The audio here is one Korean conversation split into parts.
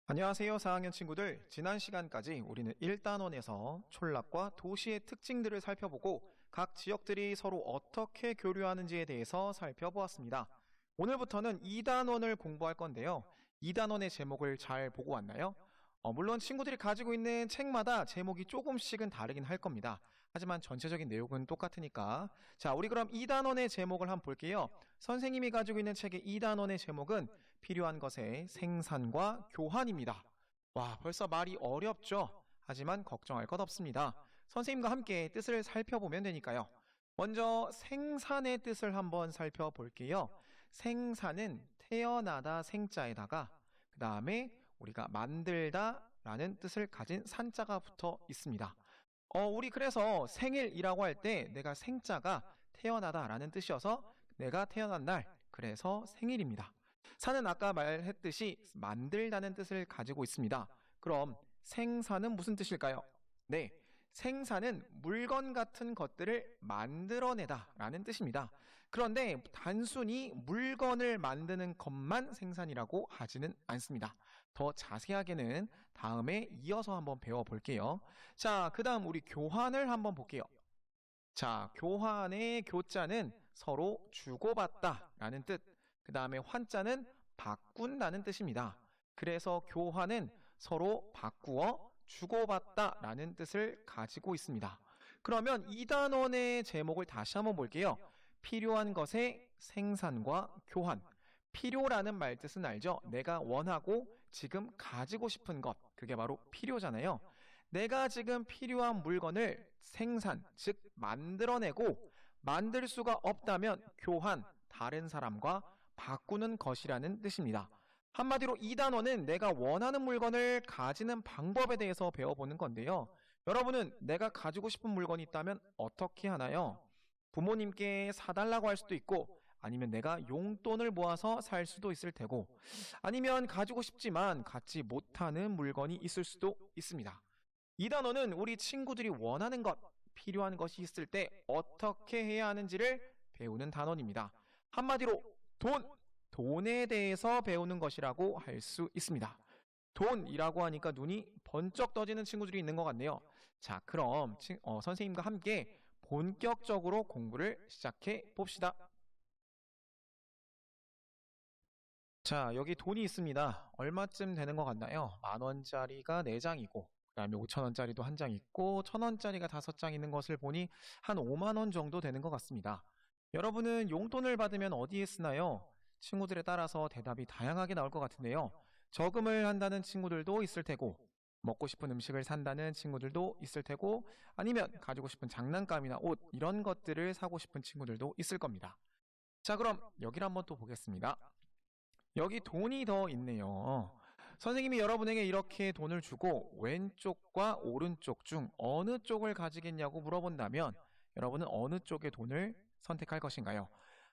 안녕하세요, 4학년 친구들. 지난 시간까지 우리는 1단원에서 촌락과 도시의 특징들을 살펴보고 각 지역들이 서로 어떻게 교류하는지에 대해서 살펴보았습니다. 오늘부터는 2단원을 공부할 건데요. 2단원의 제목을 잘 보고 왔나요? 물론 친구들이 가지고 있는 책마다 제목이 조금씩은 다르긴 할 겁니다. 하지만 전체적인 내용은 똑같으니까. 자, 우리 그럼 2단원의 제목을 한번 볼게요. 선생님이 가지고 있는 책의 2단원의 제목은 필요한 것의 생산과 교환입니다. 와, 벌써 말이 어렵죠? 하지만 걱정할 것 없습니다. 선생님과 함께 뜻을 살펴보면 되니까요. 먼저 생산의 뜻을 한번 살펴볼게요. 생산은 태어나다 생자에다가 그 다음에 우리가 만들다 라는 뜻을 가진 산자가 붙어 있습니다. 우리 그래서 생일이라고 할 때 내가 생자가 태어나다 라는 뜻이어서 내가 태어난 날, 그래서 생일입니다. 산은 아까 말했듯이 만들다는 뜻을 가지고 있습니다. 그럼 생산은 무슨 뜻일까요? 네, 생산은 물건 같은 것들을 만들어내다 라는 뜻입니다. 그런데 단순히 물건을 만드는 것만 생산이라고 하지는 않습니다. 더 자세하게는 다음에 이어서 한번 배워볼게요. 자, 그 다음 우리 교환을 한번 볼게요. 자, 교환의 교자는 서로 주고받다 라는 뜻, 그 다음에 환자는 바꾼다는 뜻입니다. 그래서 교환은 서로 바꾸어 주고받다 라는 뜻을 가지고 있습니다. 그러면 2단원의 제목을 다시 한번 볼게요. 필요한 것의 생산과 교환. 필요라는 말 뜻은 알죠? 내가 원하고 지금 가지고 싶은 것, 그게 바로 필요잖아요. 내가 지금 필요한 물건을 생산, 즉 만들어내고 만들 수가 없다면 교환, 다른 사람과 바꾸는 것이라는 뜻입니다. 한마디로 2단원은 내가 원하는 물건을 가지는 방법에 대해서 배워보는 건데요. 여러분은 내가 가지고 싶은 물건이 있다면 어떻게 하나요? 부모님께 사달라고 할 수도 있고, 아니면 내가 용돈을 모아서 살 수도 있을 테고, 아니면 가지고 싶지만 갖지 못하는 물건이 있을 수도 있습니다. 2단원은 우리 친구들이 원하는 것, 필요한 것이 있을 때 어떻게 해야 하는지를 배우는 단원입니다. 한마디로 돈에 대해서 배우는 것이라고 할 수 있습니다. 돈이라고 하니까 눈이 번쩍 떠지는 친구들이 있는 것 같네요. 자, 그럼 선생님과 함께 본격적으로 공부를 시작해 봅시다. 자, 여기 돈이 있습니다. 얼마쯤 되는 것 같나요? 10,000원짜리가 4장이고, 그 다음에 5,000원짜리도 한 장 있고, 1,000원짜리가 5장 있는 것을 보니 한 5만 원 정도 되는 것 같습니다. 여러분은 용돈을 받으면 어디에 쓰나요? 친구들에 따라서 대답이 다양하게 나올 것 같은데요. 저금을 한다는 친구들도 있을 테고, 먹고 싶은 음식을 산다는 친구들도 있을 테고, 아니면 가지고 싶은 장난감이나 옷, 이런 것들을 사고 싶은 친구들도 있을 겁니다. 자, 그럼 여기를 한번 또 보겠습니다. 여기 돈이 더 있네요. 선생님이 여러분에게 이렇게 돈을 주고 왼쪽과 오른쪽 중 어느 쪽을 가지겠냐고 물어본다면 여러분은 어느 쪽의 돈을 선택할 것인가요?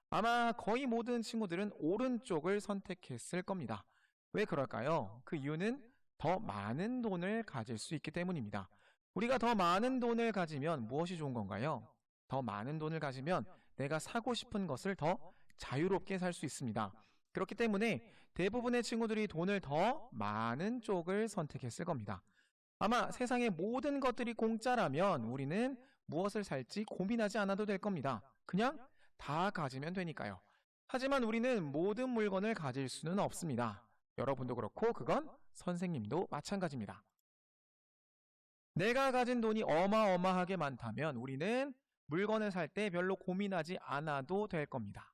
아마 거의 모든 친구들은 오른쪽을 선택했을 겁니다. 왜 그럴까요? 그 이유는 더 많은 돈을 가질 수 있기 때문입니다. 우리가 더 많은 돈을 가지면 무엇이 좋은 건가요? 더 많은 돈을 가지면 내가 사고 싶은 것을 더 자유롭게 살 수 있습니다. 그렇기 때문에 대부분의 친구들이 돈을 더 많은 쪽을 선택했을 겁니다. 아마 세상의 모든 것들이 공짜라면 우리는 무엇을 살지 고민하지 않아도 될 겁니다. 그냥 다 가지면 되니까요. 하지만 우리는 모든 물건을 가질 수는 없습니다. 여러분도 그렇고 그건 선생님도 마찬가지입니다. 내가 가진 돈이 어마어마하게 많다면 우리는 물건을 살 때 별로 고민하지 않아도 될 겁니다.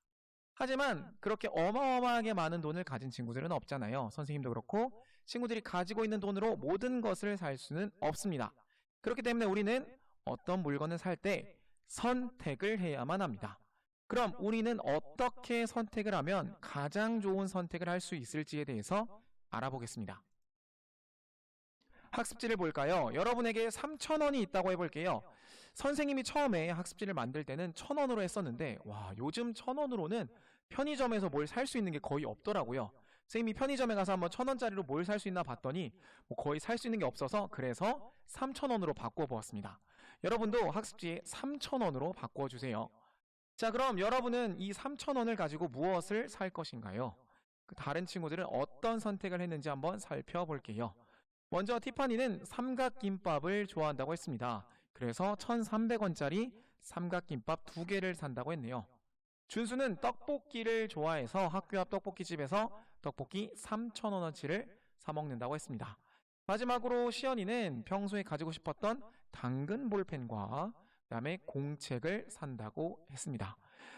하지만 그렇게 어마어마하게 많은 돈을 가진 친구들은 없잖아요. 선생님도 그렇고 친구들이 가지고 있는 돈으로 모든 것을 살 수는 없습니다. 그렇기 때문에 우리는 어떤 물건을 살 때 선택을 해야만 합니다. 그럼 우리는 어떻게 선택을 하면 가장 좋은 선택을 할 수 있을지에 대해서 알아보겠습니다. 학습지를 볼까요? 여러분에게 3,000원이 있다고 해볼게요. 선생님이 처음에 학습지를 만들 때는 1,000원으로 했었는데 와, 요즘 1,000원으로는 편의점에서 뭘 살 수 있는 게 거의 없더라고요. 선생님이 편의점에 가서 한번 1,000원짜리로 뭘 살 수 있나 봤더니 거의 살 수 있는 게 없어서 그래서 3,000원으로 바꿔보았습니다. 여러분도 학습지에 3,000원으로 바꿔주세요. 자, 그럼 여러분은 이 3,000원을 가지고 무엇을 살 것인가요? 다른 친구들은 어떤 선택을 했는지 한번 살펴볼게요. 먼저 티파니는 삼각김밥을 좋아한다고 했습니다. 그래서 1,300원짜리 삼각김밥 2개를 산다고 했네요. 준수는 떡볶이를 좋아해서 학교 앞 떡볶이집에서 떡볶이 3,000원어치를 사 먹는다고 했습니다. 마지막으로 시연이는 평소에 가지고 싶었던 당근 볼펜과 그다음에 공책을 산다고 했습니다.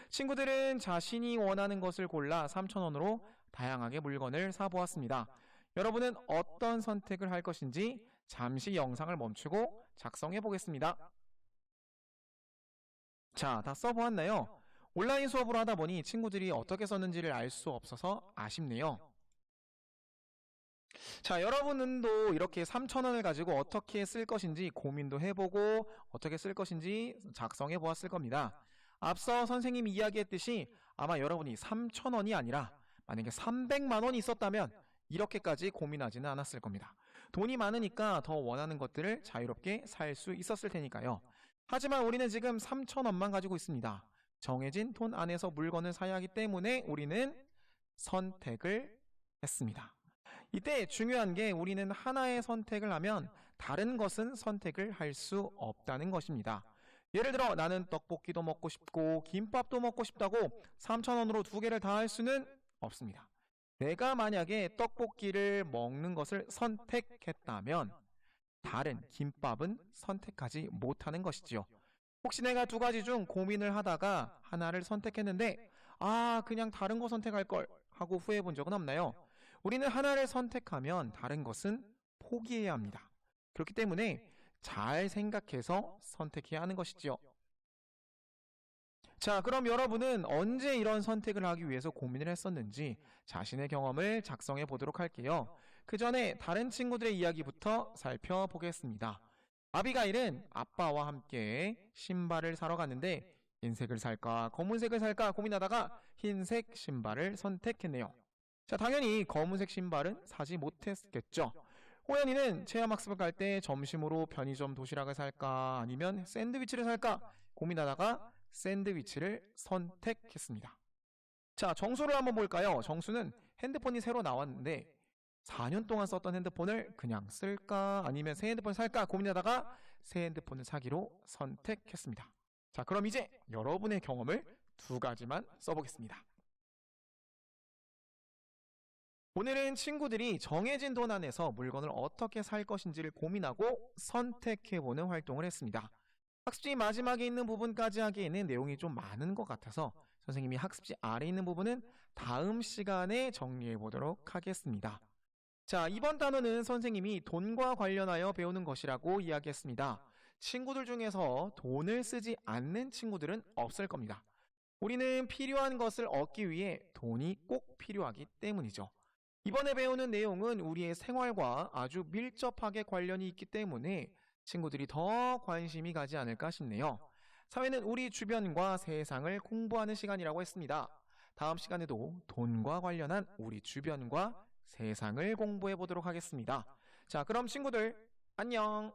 친구들은 자신이 원하는 것을 골라 3,000원으로 다양하게 물건을 사보았습니다. 여러분은 어떤 선택을 할 것인지 잠시 영상을 멈추고 작성해 보겠습니다. 자, 다 써보았나요? 온라인 수업을 하다 보니 친구들이 어떻게 썼는지를 알 수 없어서 아쉽네요. 자, 여러분도 이렇게 3,000원을 가지고 어떻게 쓸 것인지 고민도 해보고 어떻게 쓸 것인지 작성해 보았을 겁니다. 앞서 선생님이 이야기했듯이 아마 여러분이 3,000원이 아니라 만약에 300만 원이 있었다면 이렇게까지 고민하지는 않았을 겁니다. 돈이 많으니까 더 원하는 것들을 자유롭게 살 수 있었을 테니까요. 하지만 우리는 지금 3,000원만 가지고 있습니다. 정해진 돈 안에서 물건을 사야 하기 때문에 우리는 선택을 했습니다. 이때 중요한 게 우리는 하나의 선택을 하면 다른 것은 선택을 할 수 없다는 것입니다. 예를 들어 나는 떡볶이도 먹고 싶고 김밥도 먹고 싶다고 3,000원으로 2개를 다 할 수는 없습니다. 내가 만약에 떡볶이를 먹는 것을 선택했다면 다른 김밥은 선택하지 못하는 것이지요. 혹시 내가 2가지 중 고민을 하다가 하나를 선택했는데 그냥 다른 거 선택할 걸 하고 후회해 본 적은 없나요? 우리는 하나를 선택하면 다른 것은 포기해야 합니다. 그렇기 때문에 잘 생각해서 선택해야 하는 것이지요. 자, 그럼 여러분은 언제 이런 선택을 하기 위해서 고민을 했었는지 자신의 경험을 작성해 보도록 할게요. 그 전에 다른 친구들의 이야기부터 살펴보겠습니다. 아비가일은 아빠와 함께 신발을 사러 갔는데 흰색을 살까 검은색을 살까 고민하다가 흰색 신발을 선택했네요. 자, 당연히 검은색 신발은 사지 못했겠죠. 호연이는 체험학습을 갈 때 점심으로 편의점 도시락을 살까 아니면 샌드위치를 살까 고민하다가 샌드위치를 선택했습니다. 자, 정수를 한번 볼까요? 정수는 핸드폰이 새로 나왔는데 4년 동안 썼던 핸드폰을 그냥 쓸까 아니면 새 핸드폰 살까 고민하다가 새 핸드폰을 사기로 선택했습니다. 자, 그럼 이제 여러분의 경험을 2가지만 써보겠습니다. 오늘은 친구들이 정해진 돈 안에서 물건을 어떻게 살 것인지를 고민하고 선택해보는 활동을 했습니다. 학습지 마지막에 있는 부분까지 하기에는 내용이 좀 많은 것 같아서 선생님이 학습지 아래 있는 부분은 다음 시간에 정리해보도록 하겠습니다. 자, 이번 단어는 선생님이 돈과 관련하여 배우는 것이라고 이야기했습니다. 친구들 중에서 돈을 쓰지 않는 친구들은 없을 겁니다. 우리는 필요한 것을 얻기 위해 돈이 꼭 필요하기 때문이죠. 이번에 배우는 내용은 우리의 생활과 아주 밀접하게 관련이 있기 때문에 친구들이 더 관심이 가지 않을까 싶네요. 사회는 우리 주변과 세상을 공부하는 시간이라고 했습니다. 다음 시간에도 돈과 관련한 우리 주변과 세상을 공부해 보도록 하겠습니다. 자, 그럼 친구들 안녕!